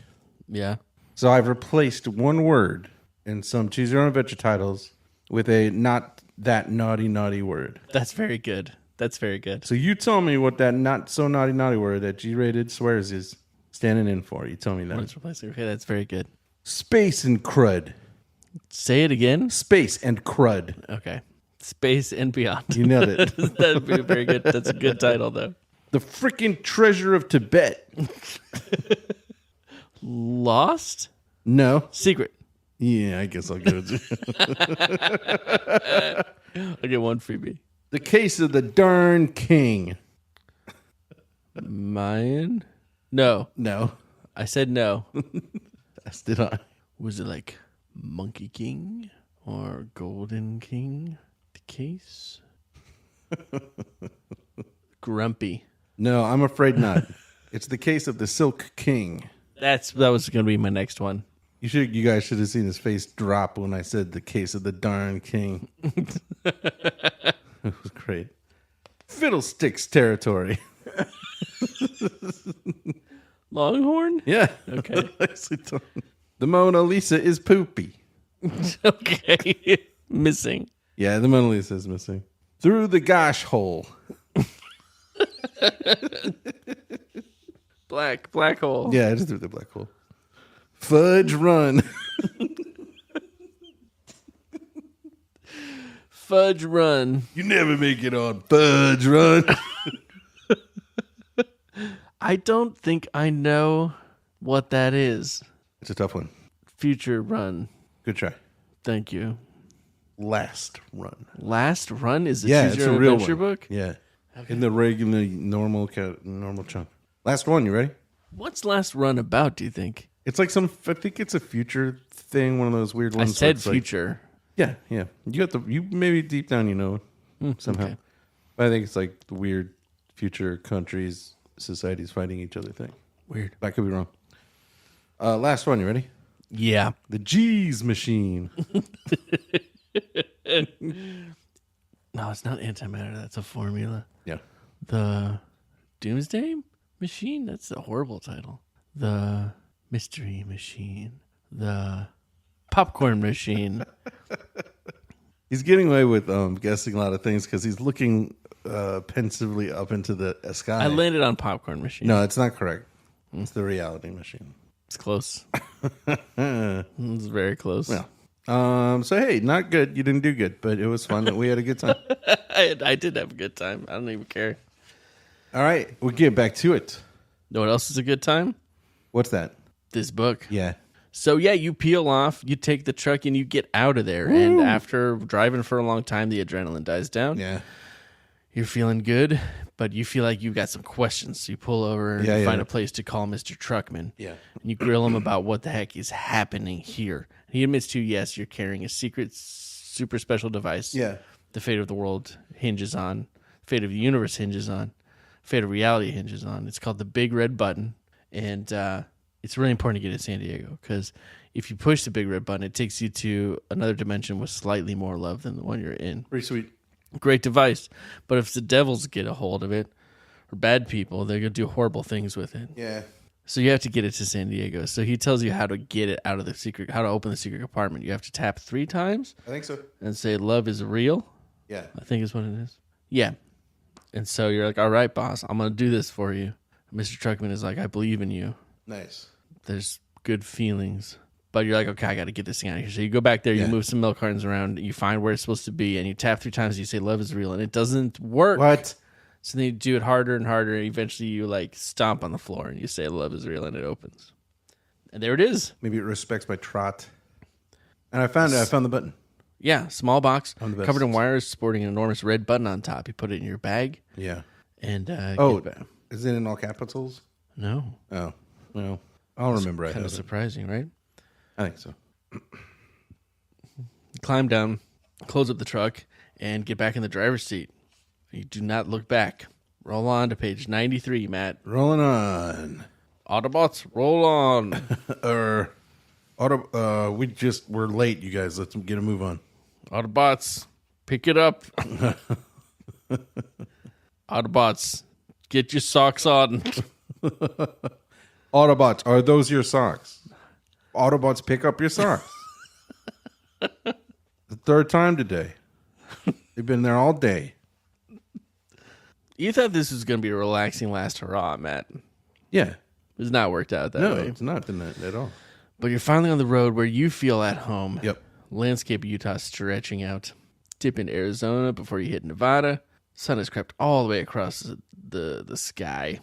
Yeah. So I've replaced one word in some Choose Your Own Adventure titles with a not that naughty word. That's very good. That's very good. So you tell me what that not so naughty word that G-rated swears is standing in for. You tell me that. Let's replace it. Okay, that's very good. Space and crud. Say it again. Space and crud. Okay. Space and Beyond. You nailed it. That'd be very good. That's a good title, though. The freaking treasure of Tibet. Lost? No. Secret. Yeah, I guess I'll give it to you. I'll get one freebie. The case of the darn king. Mayan? No. No. I said no. As did I. Was it like Monkey King or Golden King? The case? Grumpy. No, I'm afraid not. It's the case of the Silk King. That was going to be my next one. You guys should have seen his face drop when I said the case of the darn king. It was great. Fiddlesticks territory. Longhorn? Yeah. Okay. Nicely done. The Mona Lisa is poopy. Okay. Missing. Yeah, the Mona Lisa is missing. Through the gosh hole. Black hole. Yeah, just through the black hole. Fudge run. Fudge run. You never make it on Fudge run. I don't think I know what that is. It's a tough one. Future run. Good try. Thank you. Last run. Last run is a Yeah, Choose it's Your a Own real Adventure one. book? Yeah. Okay. In the regular normal chunk. Last one, you ready? What's Last Run about, do you think? It's like I think it's a future thing, one of those weird I ones. said where it's like- future. yeah. You maybe deep down you know somehow. okay. But I think it's like the weird future countries, societies fighting each other thing. Weird. That could be wrong. Last one, you ready? Yeah. The G's machine. No, it's not antimatter. That's a formula. Yeah. The Doomsday Machine? That's a horrible title. The Mystery Machine. The popcorn machine. He's getting away with guessing a lot of things because he's looking pensively up into the sky. I landed on popcorn machine. No, it's not correct. It's the reality machine. It's close. It's very close. Yeah. So hey, not good. You didn't do good, but it was fun. We had a good time. I did have a good time. I don't even care. All right, we'll get back to it. Know what else is a good time? What's that? This book. Yeah. So yeah, you peel off, you take the truck, and you get out of there. Woo. And after driving for a long time, the adrenaline dies down. Yeah. You're feeling good, but you feel like you've got some questions. So you pull over and find a place to call Mr. Truckman. Yeah. And you grill him about what the heck is happening here. He admits to, yes, you're carrying a secret, super special device. Yeah. The fate of the world hinges on, fate of the universe hinges on, fate of reality hinges on. It's called the Big Red Button, and it's really important to get to San Diego because if you push the Big Red Button, it takes you to another dimension with slightly more love than the one you're in. Pretty sweet. Great device, but if the devils get a hold of it, or bad people, they're going to do horrible things with it. Yeah. So you have to get it to San Diego. So he tells you how to get it out of the secret, how to open the secret compartment. You have to tap 3 times. I think so. And say, love is real. Yeah. I think is what it is. Yeah. And so you're like, all right, boss, I'm going to do this for you. Mr. Truckman is like, I believe in you. Nice. There's good feelings. But you're like, okay, I got to get this thing out of here. So you go back there, you move some milk cartons around, you find where it's supposed to be, and you tap 3 times, and you say, love is real. And it doesn't work. What? So then you do it harder and harder, and eventually you like stomp on the floor, and you say, love is real, and it opens. And there it is. Maybe it respects my trot. And I found it. I found the button. Yeah, small box, best. covered in wires, sporting an enormous red button on top. You put it in your bag. Yeah. And is it in all capitals? No. Oh, well, I'll remember. I Kind of have it. surprising, right? I think so. Climb down, close up the truck, and get back in the driver's seat. You do not look back. Roll on to page 93, Matt. Rolling on. Autobots, roll on. We're late, you guys. Let's get a move on. Autobots, pick it up. Autobots, get your socks on. Autobots, are those your socks? Autobots, pick up your socks. The 3rd time today. They've been there all day. You thought this was going to be a relaxing last hurrah, Matt. Yeah. It's not worked out that No, way. it's not been that at all. But you're finally on the road where you feel at home. Yep. Landscape of Utah stretching out. Dip into Arizona before you hit Nevada. Sun has crept all the way across the sky.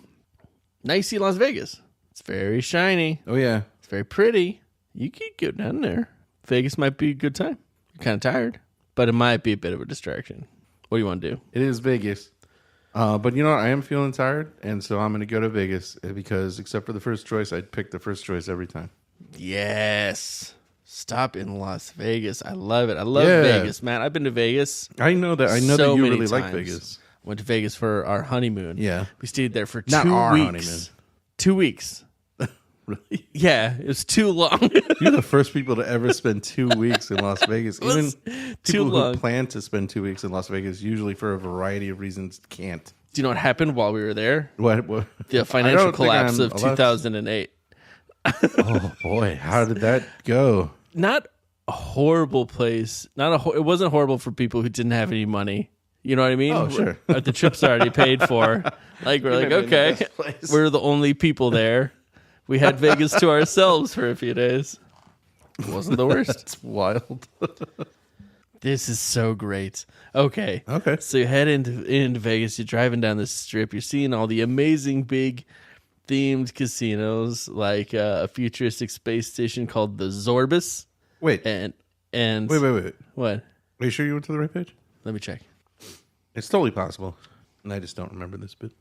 Now you see Las Vegas. It's very shiny. Oh, yeah. It's very pretty. You could go down there. Vegas might be a good time. You're kind of tired, but it might be a bit of a distraction. What do you want to do? It is Vegas. But you know what? I am feeling tired, and so I'm going to go to Vegas because except for the first choice, I'd pick the first choice every time. Yes. Stop in Las Vegas. I love it. I love Vegas, man. I've been to Vegas. I know that. I know so that you many really like times. Vegas. Went to Vegas for our honeymoon. Yeah. We stayed there for 2 Not weeks. our honeymoon. 2 weeks. Really? Yeah, it was too long. You're the first people to ever spend 2 weeks in Las Vegas. Even people long. who plan to spend 2 weeks in Las Vegas, usually for a variety of reasons, can't. Do you know what happened while we were there? What? The financial collapse of 2008. Oh boy, how did that go? Not a horrible place. It wasn't horrible for people who didn't have any money. You know what I mean? Oh, sure. The trip's already paid for. Like we're like, okay, we're the only people there. We had Vegas to ourselves for a few days. It wasn't the worst. It's wild. This is so great. Okay. So you head into Vegas. You're driving down the strip. You're seeing all the amazing big themed casinos, like a futuristic space station called the Zorbus. Wait. And Wait. What? Are you sure you went to the right page? Let me check. It's totally possible. And I just don't remember this bit.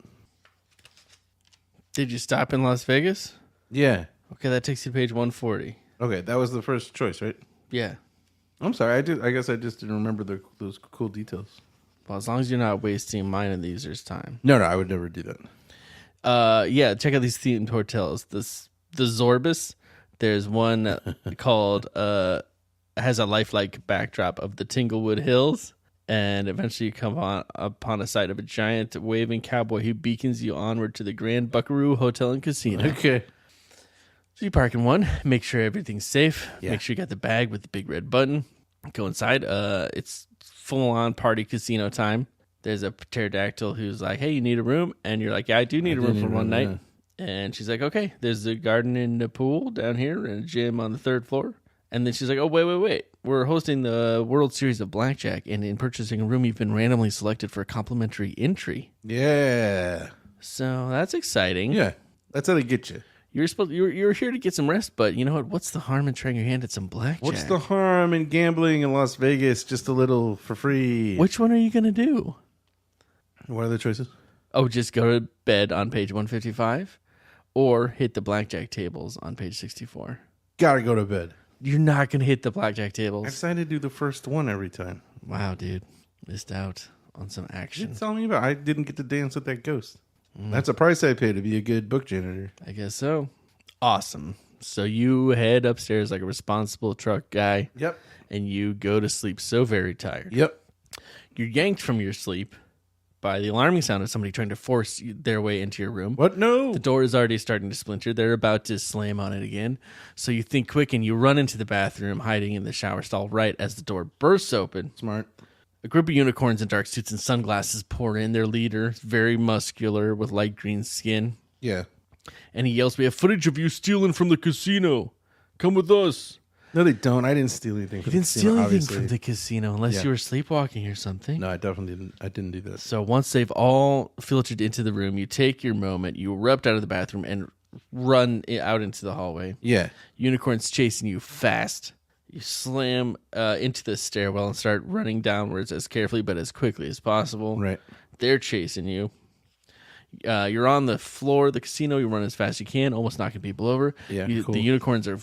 Did you stop in Las Vegas? Yeah. Okay, that takes you to page 140. Okay, that was the first choice, right? Yeah. I'm sorry. I guess I just didn't remember those cool details. Well, as long as you're not wasting mine and the user's time. No, I would never do that. Yeah, check out these themed hotels. The Zorbus. There's one called has a lifelike backdrop of the Tanglewood Hills, and eventually you come upon a sight of a giant waving cowboy who beacons you onward to the Grand Buckaroo Hotel and Casino. Okay. So you park in one, make sure everything's safe. Yeah. Make sure you got the bag with the big red button. Go inside. It's full-on party casino time. There's a pterodactyl who's like, hey, you need a room? And you're like, yeah, I do need a room for one night. Yeah. And she's like, okay, there's a garden and a pool down here and a gym on the 3rd floor. And then she's like, oh, wait. We're hosting the World Series of Blackjack, and in purchasing a room, you've been randomly selected for a complimentary entry. Yeah. So that's exciting. Yeah. That's how they get you. You're here to get some rest, but you know what? What's the harm in trying your hand at some blackjack? What's the harm in gambling in Las Vegas just a little for free? Which one are you going to do? What are the choices? Oh, just go to bed on page 155 or hit the blackjack tables on page 64. Gotta go to bed. You're not going to hit the blackjack tables. I decided to do the first one every time. Wow, dude. Missed out on some You action. didn't tell me about I didn't get to dance with that ghost. That's a price I pay to be a good book janitor. I guess so. Awesome. So you head upstairs like a responsible truck guy. Yep. And you go to sleep so very tired. Yep. You're yanked from your sleep by the alarming sound of somebody trying to force their way into your room. What? No. The door is already starting to splinter. They're about to slam on it again. So you think quick and you run into the bathroom, hiding in the shower stall right as the door bursts open. Smart. A group of unicorns in dark suits and sunglasses pour in. Their leader, very muscular with light green skin. Yeah. And he yells, we have footage of you stealing from the casino. Come with us. No, they don't. I didn't steal anything. You didn't steal anything from the casino unless you were sleepwalking or something. No, I definitely didn't. I didn't do that. So once they've all filtered into the room, you take your moment, you erupt out of the bathroom and run out into the hallway. Yeah. Unicorns chasing you fast. You slam into the stairwell and start running downwards as carefully but as quickly as possible. Right. They're chasing you. You're on the floor of the casino. You run as fast as you can, almost knocking people over. Yeah, cool. The unicorns are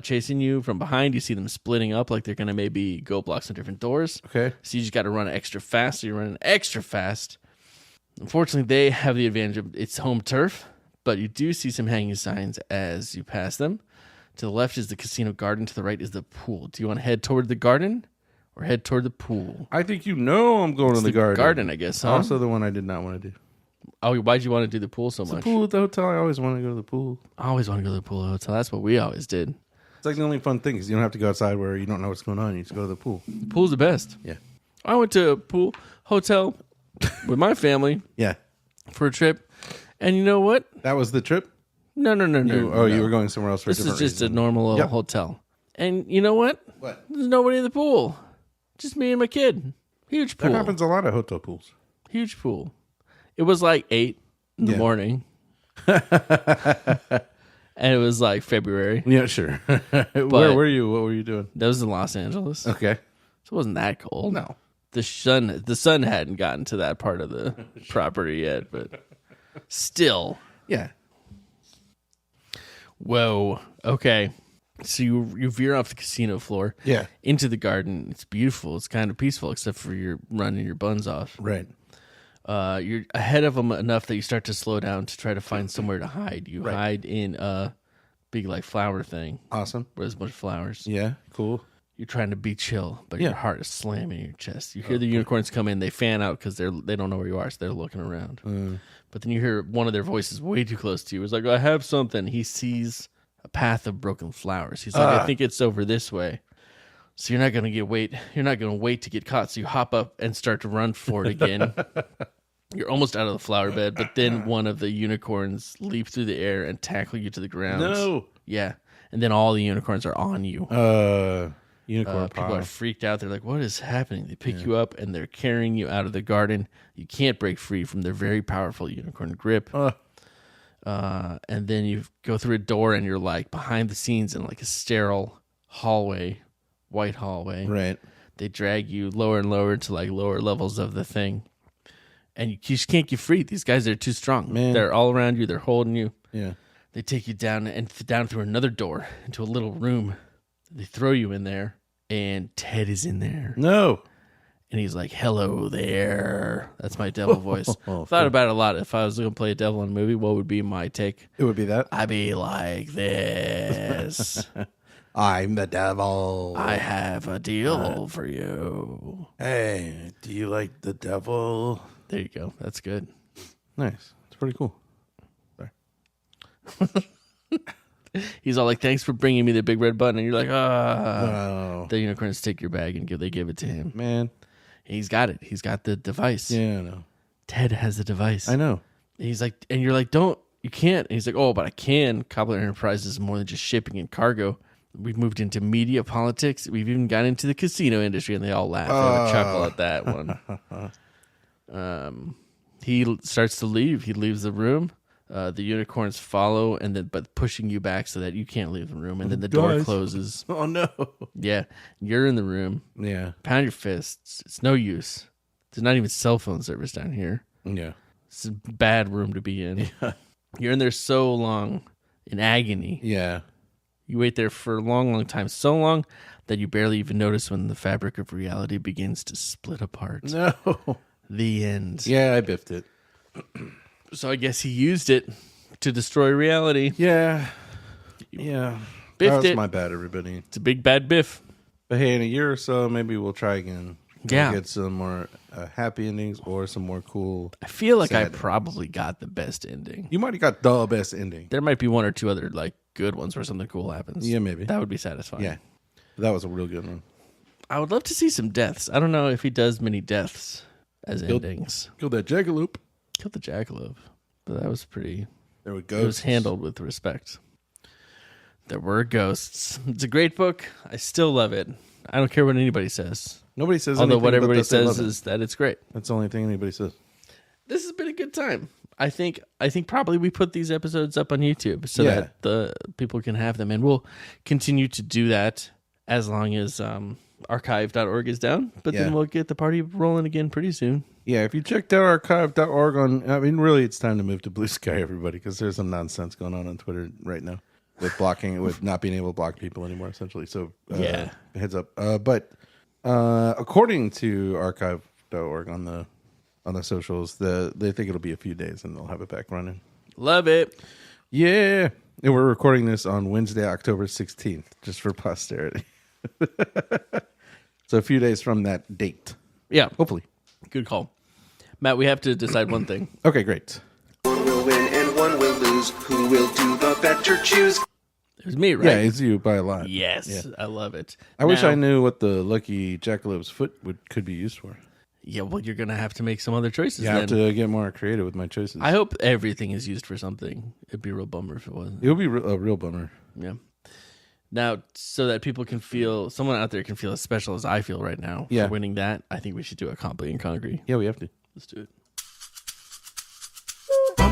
chasing you from behind. You see them splitting up like they're going to maybe go block some different doors. Okay. So you just got to run extra fast. So you're running extra fast. Unfortunately, they have the advantage of it's home turf, but you do see some hanging signs as you pass them. To the left is the casino garden. To the right is the pool. Do you want to head toward the garden or head toward the pool? I think you know I'm going to the garden. Garden, I guess, huh? Also the one I did not want to do. Oh, why'd you want to do the pool so The much? pool at the hotel. I always want to go to the pool. I always want to go to the pool hotel. That's what we always did. It's like the only fun thing is you don't have to go outside where you don't know what's going on. You just go to the pool. The pool's the best. Yeah. I went to a pool hotel with my family Yeah. for a trip, and you know what? That was the trip? No. You were going somewhere else for a This is different just reason. a normal little hotel. And you know what? What? There's nobody in the pool. Just me and my kid. Huge pool. That happens a lot at hotel pools. Huge pool. It was like 8 in the morning. And it was like February. Yeah, sure. Where were you? What were you doing? That was in Los Angeles. Okay. So it wasn't that cold. No. The sun hadn't gotten to that part of the property yet, but still. Yeah. Whoa. Okay. So you veer off the casino floor. Yeah. Into the garden. It's beautiful. It's kind of peaceful, except for you're running your buns off. Right. You're ahead of them enough that you start to slow down to try to find somewhere to hide. You hide in a big like flower thing Awesome. where there's a bunch of flowers. Yeah. Cool. You're trying to be chill, but your heart is slamming in your chest. You hear the unicorns come in. They fan out because they don't know where you are, so they're looking around. But then you hear one of their voices way too close to you. It's like, I have something. He sees a path of broken flowers. He's like, I think it's over this way. So you're not gonna wait to get caught. So you hop up and start to run for it again. You're almost out of the flower bed, but then one of the unicorns leap through the air and tackle you to the ground. No. Yeah. And then all the unicorns are on you. Unicorn People are freaked out. They're like, what is happening? They pick you up and they're carrying you out of the garden. You can't break free from their very powerful unicorn grip. And then you go through a door and you're like behind the scenes in like a sterile hallway, white hallway. Right. They drag you lower and lower to like lower levels of the thing. And you just can't get free. These guys are too strong. Man. They're all around you. They're holding you. Yeah. They take you down and down through another door into a little room. They throw you in there, and Ted is in there. No. And he's like, hello there. That's my devil voice. Thought about it a lot. If I was going to play a devil in a movie, what would be my take? It would be that. I'd be like this. I'm the devil. I have a deal for you. Hey, do you like the devil? There you go. That's good. Nice. It's pretty cool. Sorry. He's all like, "Thanks for bringing me the big red button," and you're like, "Ah." Oh, The unicorns take your bag and they give it to him. man. He's got it. He's got the device. Yeah, I know. Ted has the device. I know. And he's like, and you're like, you can't. And he's like, oh, but I can. Cobbler Enterprises is more than just shipping and cargo. We've moved into media politics. We've even got into the casino industry, and they all laugh. They would chuckle at that one. He starts to leave. He leaves the room. The unicorns follow, but pushing you back so that you can't leave the room. And then the door closes. Oh, no. Yeah, you're in the room. Yeah. Pound your fists. It's no use. There's not even cell phone service down here. Yeah. It's a bad room to be in. Yeah. You're in there so long, in agony. Yeah. You wait there for a long, long time. So long that you barely even notice when the fabric of reality begins to split apart. No. The end. Yeah, I biffed it. So I guess he used it to destroy reality. Yeah. Yeah. Biffed that was it. my bad, everybody. It's a big bad biff. But hey, in a year or so, maybe we'll try again. Yeah. We'll get some more happy endings or some more cool. I feel like I sad probably got the best ending. You might have got the best ending. There might be one or two other like good ones where something cool happens. Yeah, maybe. That would be satisfying. Yeah. That was a real good one. I would love to see some deaths. I don't know if he does many deaths as endings. Killed that jackalope. Killed the jackalope. But that was pretty... There we It go. was handled with respect. There were ghosts. It's a great book. I still love it. I don't care what anybody says. Nobody says Although anything what but everybody that they says love it. is that it's great. That's the only thing anybody says. This has been a good time. I think probably we put these episodes up on YouTube so Yeah. that the people can have them, and we'll continue to do that as long as archive.org is down. But then Yeah. we'll get the party rolling again pretty soon. Yeah, if you checked out archive.org really it's time to move to Blue Sky, everybody, because there's some nonsense going on Twitter right now with blocking, with not being able to block people anymore, essentially. So, Yeah. heads up. But according to archive.org on the socials, they think it'll be a few days and they'll have it back running. Love it. Yeah. And we're recording this on Wednesday, October 16th, just for posterity. So a few days from that date, Yeah. hopefully. Good call. Matt, we have to decide one thing. Okay, great. One will win and one will lose. Who will do the better choose? It was me, right? Yeah, it's you by a lot. Yes. Yeah. I love it. I wish Now- I knew what the lucky jackalope's foot could be used for. Yeah, well, you're going to have to make some other choices You then. have to get more creative with my choices. I hope everything is used for something. It'd be a real bummer if it wasn't. It would be a real bummer. Yeah. Now, so that people can feel, someone out there can feel as special as I feel right now Yeah. for winning that, I think we should do a Comply and Concrete. Yeah, we have to. Let's do it.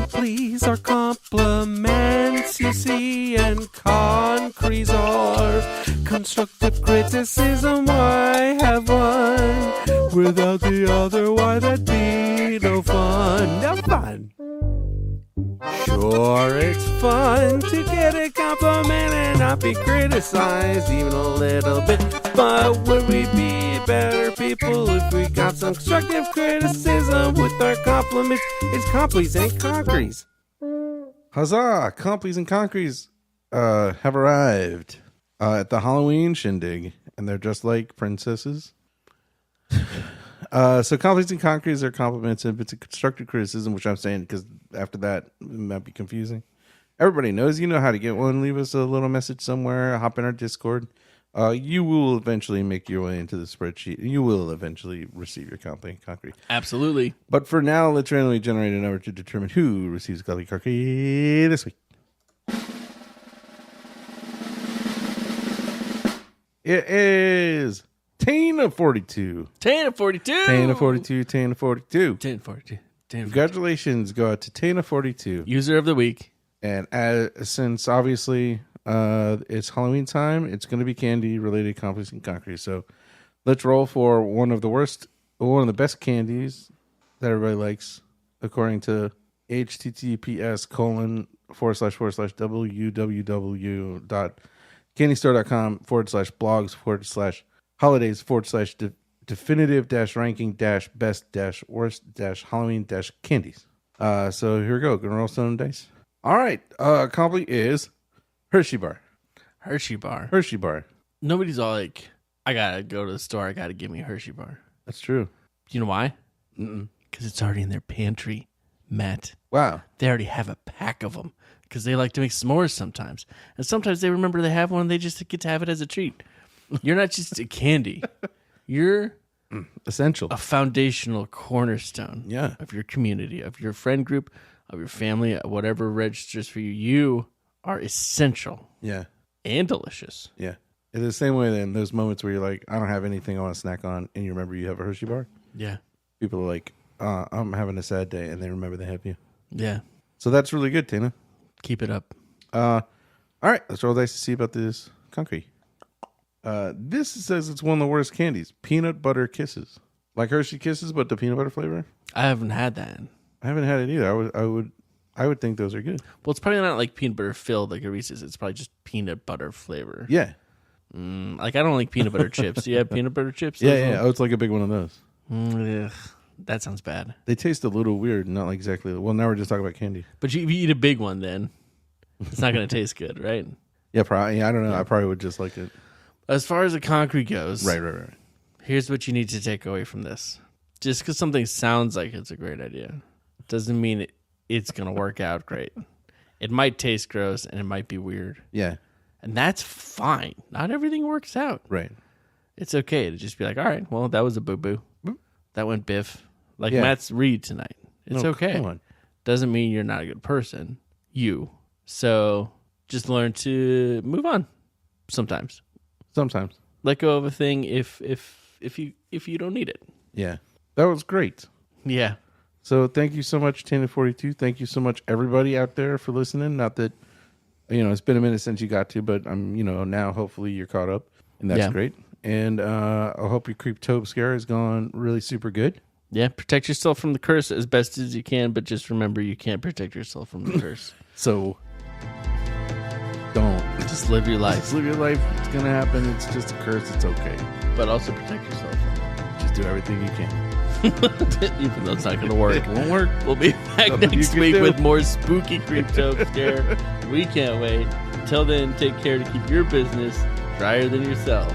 Please are compliments, you see, and concretes are constructive criticism. Why have one without the other? Why that'd be no fun? No fun. Sure, it's fun to get a compliment and not be criticized even a little bit. But would we be better people if we got some constructive criticism with our compliments? It's complies and concretes. Huzzah! Complies and Concretes have arrived at the Halloween shindig, and they're just like princesses. So Complies and Concretes are compliments, and it's a constructive criticism, which I'm saying because after that it might be confusing. Everybody knows, you know how to get one. Leave us a little message somewhere. Hop in our Discord. You will eventually make your way into the spreadsheet. You will eventually receive your Comply and Concrete. Absolutely. But for now, let's randomly generate a number to determine who receives Comply and Concrete this week. It is Tana 42. 10 of 42. Tana 42. Tana 42. 10 of 42. 10 of 42. Congratulations go out to Tana 42. User of the week. And since obviously it's Halloween time, it's going to be candy related Complies and Concrete. So let's roll for one of the best candies that everybody likes, according to https://www.candystore.com/blogs/holidays/ranking-best-worst-Halloween-candies. So here we go. Gonna roll some dice. All right. Compli is Hershey Bar. Hershey bar. Hershey Bar. Nobody's all like, I got to go to the store. I got to give me a Hershey bar. That's true. You know why? Because it's already in their pantry, Matt. Wow. They already have a pack of them because they like to make s'mores sometimes. And sometimes they remember they have one and they just get to have it as a treat. You're not just a candy. You're essential. A foundational cornerstone of your community, of your friend group, of your family, whatever registers for you. You are essential. Yeah. And delicious. Yeah. In the same way, then, those moments where you're like, I don't have anything I want to snack on, and you remember you have a Hershey bar. Yeah. People are like, I'm having a sad day, and they remember they have you. Yeah. So that's really good, Tina. Keep it up. All right. Let's roll dice to see about this concrete. This says it's one of the worst candies. Peanut butter kisses. Like Hershey Kisses, but the peanut butter flavor? I haven't had that. I haven't had it either. I would think those are good. Well, it's probably not like peanut butter filled like a Reese's. It's probably just peanut butter flavor. Yeah. Like, I don't like peanut butter chips. Do you have peanut butter chips? Yeah. Oh, it's like a big one of those. Ugh, that sounds bad. They taste a little weird. Not like exactly. Well, now we're just talking about candy. But if you eat a big one, then it's not going to taste good, right? Yeah, probably. I don't know. I probably would just like it. As far as the concrete goes, Right. Here's what you need to take away from this. Just because something sounds like it's a great idea doesn't mean it's going to work out great. It might taste gross and it might be weird. Yeah. And that's fine. Not everything works out. Right. It's okay to just be like, all right, well, that was a boo-boo. That went biff. Like Matt's read tonight. It's okay. Come on. Doesn't mean you're not a good person. So just learn to move on sometimes. Sometimes. Let go of a thing if you don't need it. Yeah. That was great. Yeah. So thank you so much, 10-42. Thank you so much, everybody out there, for listening. Not that, it's been a minute since you got to, but now hopefully you're caught up, and that's great. And I hope your Creeptobscare has gone really super good. Yeah, protect yourself from the curse as best as you can, but just remember you can't protect yourself from the curse. So don't. Just live your life. Just live your life. It's going to happen. It's just a curse. It's okay. But also protect yourself from it. Just do everything you can. Even though it's not going to work. It won't work. We'll be back next week with more spooky Creeptobscare. We can't wait. Until then, take care to keep your business drier than yourself.